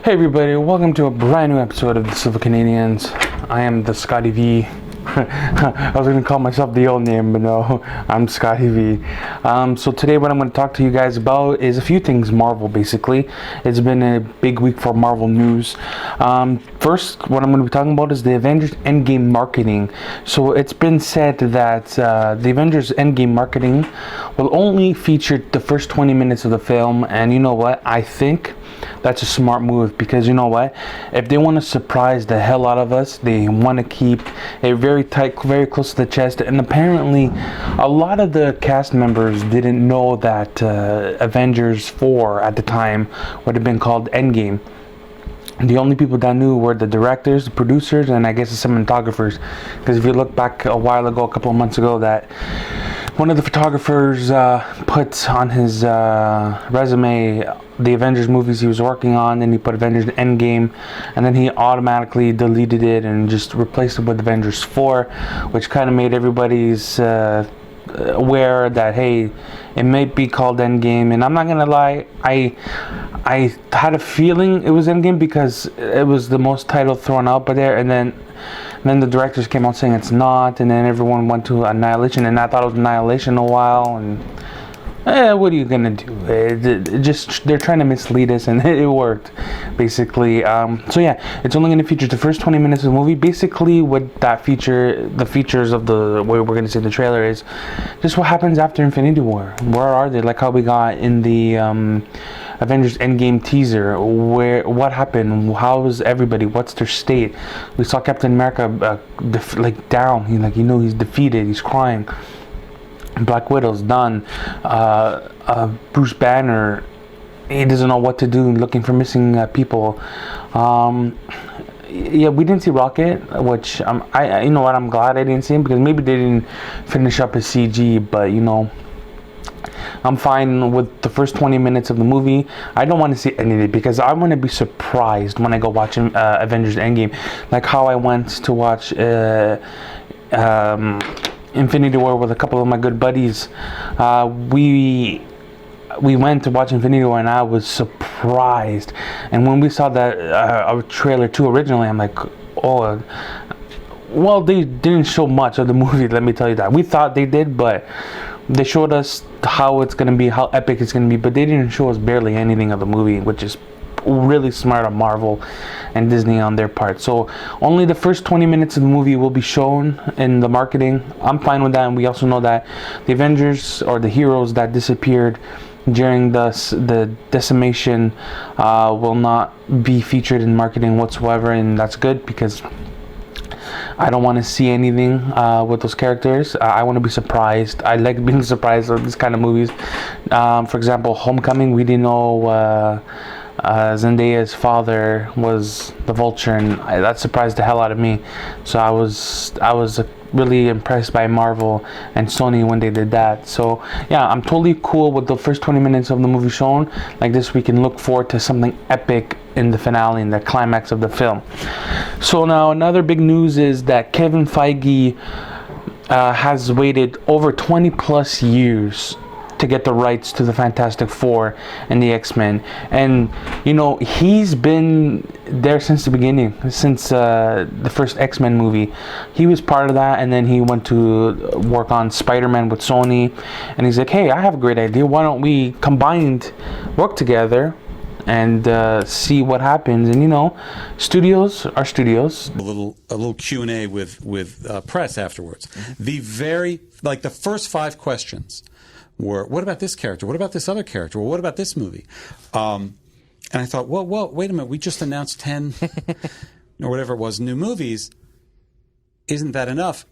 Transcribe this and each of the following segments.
Hey everybody, welcome to a brand new episode of the Silver Canadians. I am the Scotty V. I was going to call myself the old name, but no, I'm Scotty V. So today what I'm going to talk to you guys about is a few things Marvel, basically. It's been a big week for Marvel news. First, what I'm going to be talking about is the Avengers Endgame marketing. So it's been said that the Avengers Endgame marketing will only feature the first 20 minutes of the film, and you know what? I think that's a smart move, because you know what, if they want to surprise the hell out of us, they want to keep it very tight, very close to the chest. And apparently a lot of the cast members didn't know that Avengers 4 at the time would have been called Endgame. The only people that knew were the directors, the producers, and I guess the cinematographers. Because if you look back a while ago, a couple of months ago, that one of the photographers put on his resume the Avengers movies he was working on, and he put Avengers Endgame, and then he automatically deleted it and just replaced it with Avengers 4, which kind of made everybody's aware that, hey, it might be called Endgame. And I'm not gonna lie, I had a feeling it was Endgame because it was the most title thrown out by there, and then the directors came out saying it's not, and then everyone went to Annihilation, and I thought it was Annihilation a while, and what are you gonna do? They're trying to mislead us, and it worked, basically. So yeah, it's only gonna feature the first 20 minutes of the movie. Basically, what that the features of the way we're gonna see the trailer is just what happens after Infinity War. Where are they? Like how we got in the Avengers Endgame teaser. What happened? How is everybody? What's their state? We saw Captain America down. He's defeated. He's crying. Black Widow's done. Bruce Banner, he doesn't know what to do, looking for missing people. Yeah, we didn't see Rocket, which I you know what, I'm glad I didn't see him, because maybe they didn't finish up his CG, but you know, I'm fine with the first 20 minutes of the movie. I don't want to see any of it, because I want to be surprised when I go watch Avengers Endgame, like how I went to watch Infinity War with a couple of my good buddies. We went to watch Infinity War, and I was surprised. And when we saw that trailer 2 originally, I'm like, oh, well, they didn't show much of the movie, let me tell you that. We thought they did, but they showed us how it's going to be, how epic it's going to be, but they didn't show us barely anything of the movie, which is really smart on Marvel and Disney on their part. So only the first 20 minutes of the movie will be shown in the marketing. I'm fine with that, and we also know that the Avengers, or the heroes that disappeared during the decimation, will not be featured in marketing whatsoever, and that's good, because I don't want to see anything with those characters. I want to be surprised. I like being surprised with these kind of movies. For example, Homecoming, we didn't know Zendaya's father was the Vulture, and that surprised the hell out of me. So I was really impressed by Marvel and Sony when they did that. So yeah, I'm totally cool with the first 20 minutes of the movie shown. Like this, we can look forward to something epic in the finale, in the climax of the film. So now another big news is that Kevin Feige has waited over 20 plus years to get the rights to the Fantastic Four and the X-Men. And you know, he's been there since the beginning, since the first X-Men movie. He was part of that, and then he went to work on Spiderman with Sony, and he's like, hey, I have a great idea, why don't we work together and see what happens. And you know, studios are studios. A little Q&A with press afterwards. Mm-hmm. The first 5 questions were, what about this character? What about this other character? Well, what about this movie? And I thought, well, wait a minute. We just announced 10 or whatever it was, new movies. Isn't that enough?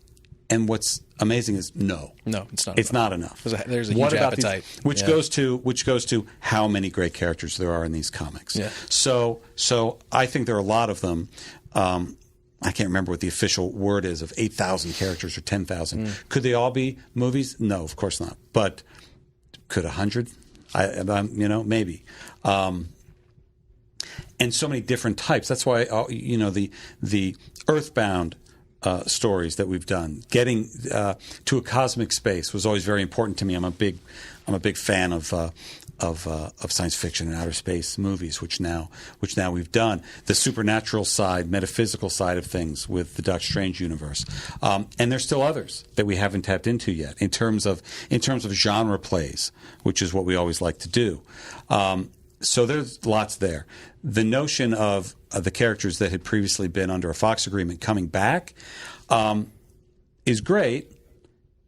And what's amazing is no, it's not. It's not enough. There's a huge appetite, which goes to how many great characters there are in these comics. Yeah. So I think there are a lot of them. I can't remember what the official word is, of 8,000 characters or 10,000. Could they all be movies? No, of course not. But could 100? Maybe. And so many different types. That's why the Earthbound stories that we've done. Getting to a cosmic space was always very important to me. I'm a big fan of science fiction and outer space movies, which now we've done. The supernatural side, metaphysical side of things with the Doctor Strange universe, and there's still others that we haven't tapped into yet in terms of genre plays, which is what we always like to do. So there's lots there. The notion of the characters that had previously been under a Fox agreement coming back is great.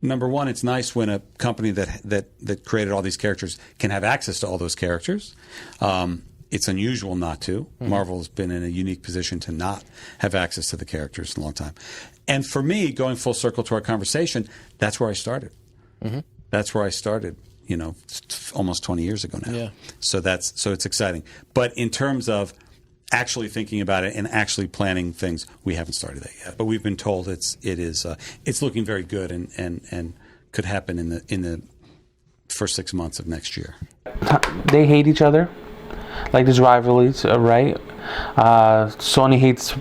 Number one, it's nice when a company that created all these characters can have access to all those characters. It's unusual not to. Mm-hmm. Marvel has been in a unique position to not have access to the characters in a long time. And for me, going full circle to our conversation, that's where I started. Mm-hmm. That's where I started. Almost 20 years ago now. Yeah. So it's exciting. But in terms of actually thinking about it and actually planning things, we haven't started that yet. But we've been told it's looking very good and could happen in the first 6 months of next year. They hate each other. Like there's rivalries, right? Sony hates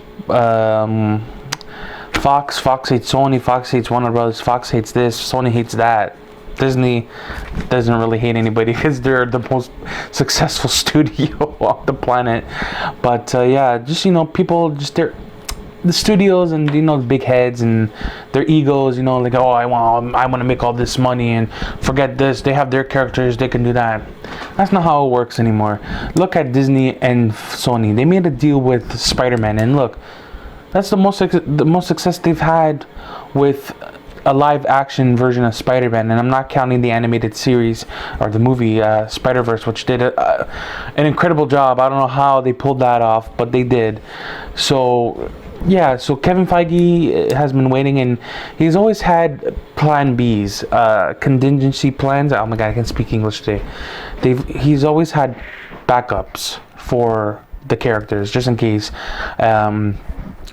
Fox. Fox hates Sony. Fox hates Warner Brothers. Fox hates this. Sony hates that. Disney doesn't really hate anybody because they're the most successful studio on the planet. But just people, just the studios and the big heads and their egos. Like, oh, I want to make all this money and forget this. They have their characters. They can do that. That's not how it works anymore. Look at Disney and Sony. They made a deal with Spiderman, and look, that's the most success they've had with a live action version of Spider-Man, and I'm not counting the animated series or the movie Spider-Verse, which did an incredible job. I don't know how they pulled that off, but they did. So Kevin Feige has been waiting, and he's always had plan Bs, contingency plans. Oh my god, I can speak English today. He's always had backups for the characters just in case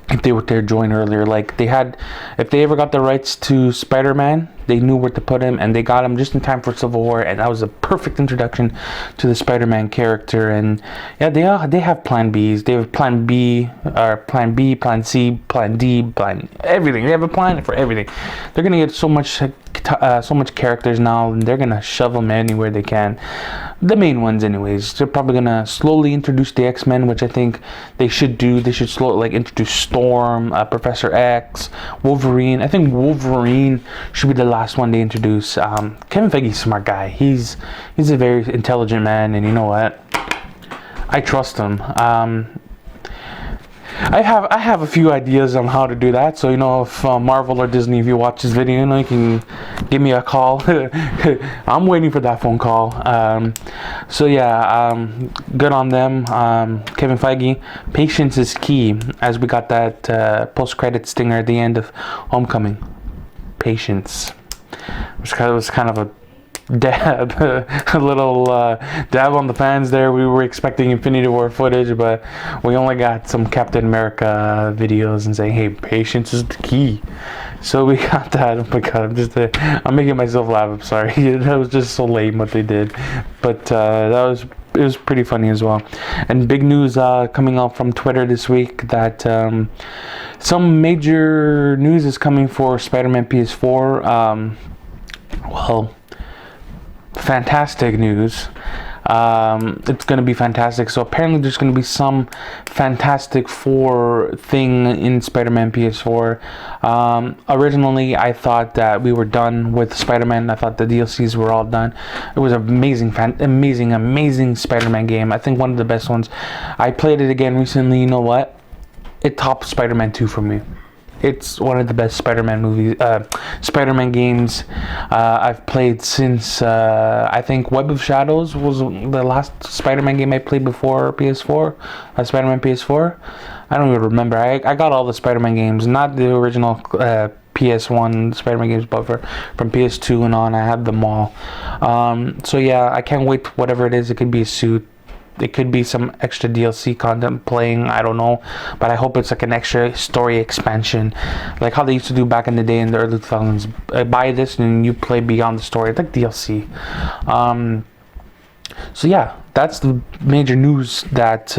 if they were to join earlier. Like if they ever got the rights to Spider-Man, they knew where to put him, and they got him just in time for Civil War, and that was a perfect introduction to the Spider-Man character. And they have plan Bs. They have plan B, or plan B, plan C, plan D, plan everything. They have a plan for everything. They're gonna get so much characters now, and they're gonna shove them anywhere they can. The main ones, anyways. They're probably gonna slowly introduce the X-Men, which I think they should do. They should slowly introduce Storm, Professor X, Wolverine. I think Wolverine should be the last one they introduce. Kevin Feige's a smart guy. He's a very intelligent man, and you know what? I trust him. I have a few ideas on how to do that. So if Marvel or Disney, if you watch this video, you can give me a call. I'm waiting for that phone call. Good on them. Kevin Feige, patience is key. As we got that post-credit stinger at the end of Homecoming. Patience. It was kind of a dab, a little dab on the fans there. We were expecting Infinity War footage, but we only got some Captain America videos and saying, hey, patience is the key. So we got that. Oh my god, I'm making myself laugh. I'm sorry. That was just so lame what they did, but it was pretty funny as well. And big news coming out from Twitter this week that some major news is coming for Spider-Man PS4. Fantastic news. It's going to be fantastic. So apparently there's going to be some Fantastic Four thing in Spider-Man PS4. Originally I thought that we were done with Spider-Man. I thought the DLCs were all done. It was an amazing Spider-Man game. I think one of the best ones. I played it again recently. You know what? It topped Spider-Man 2 for me. It's one of the best Spider-Man games I've played since I think Web of Shadows was the last Spider-Man game I played before PS4, Spider-Man PS4. I don't even remember. I got all the Spider-Man games, not the original PS1 Spider-Man games, but from PS2 and on, I had them all. I can't wait. Whatever it is, it could be a suit. It could be some extra DLC content playing, I don't know, but I hope it's like an extra story expansion, like how they used to do back in the day in the early 2000s. Buy this and you play beyond the story, like DLC. That's the major news that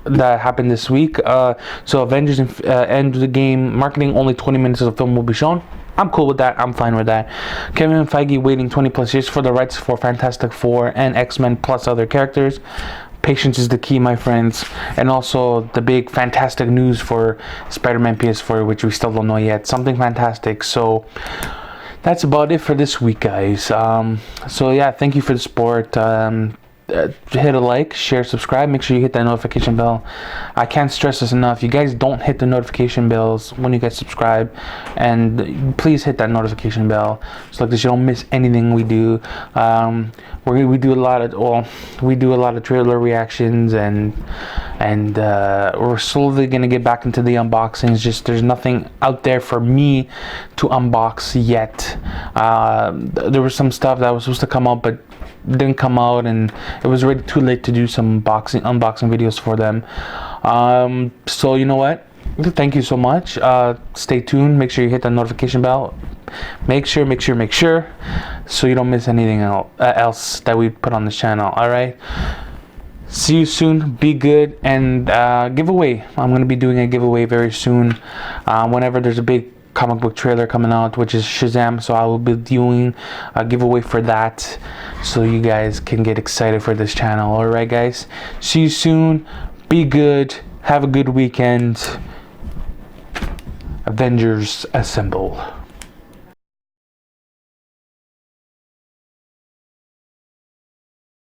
that happened this week. So Avengers Endgame marketing, only 20 minutes of the film will be shown. I'm cool with that. I'm fine with that. Kevin Feige waiting 20 plus years for the rights for Fantastic Four and X-Men plus other characters. Patience is the key, my friends. And also the big fantastic news for Spiderman PS4, which we still don't know yet. Something fantastic. So that's about it for this week, guys. So yeah, thank you for the support. Hit a like, share, subscribe. Make sure you hit that notification bell. I can't stress this enough. You guys don't hit the notification bells when you guys subscribe, and please hit that notification bell so like this you don't miss anything we do. We do a lot of trailer reactions, and we're slowly gonna get back into the unboxings. Just there's nothing out there for me to unbox yet. There was some stuff that was supposed to come out but didn't come out, and it was already too late to do some unboxing videos for them. So you know what, thank you so much. Stay tuned, make sure you hit the notification bell, make sure so you don't miss anything else that we put on this channel. All right, see you soon, be good. And giveaway, I'm going to be doing a giveaway very soon, whenever there's a big comic book trailer coming out, which is Shazam. So I will be doing a giveaway for that, so you guys can get excited for this channel. All right, guys, see you soon, be good, have a good weekend. Avengers assemble.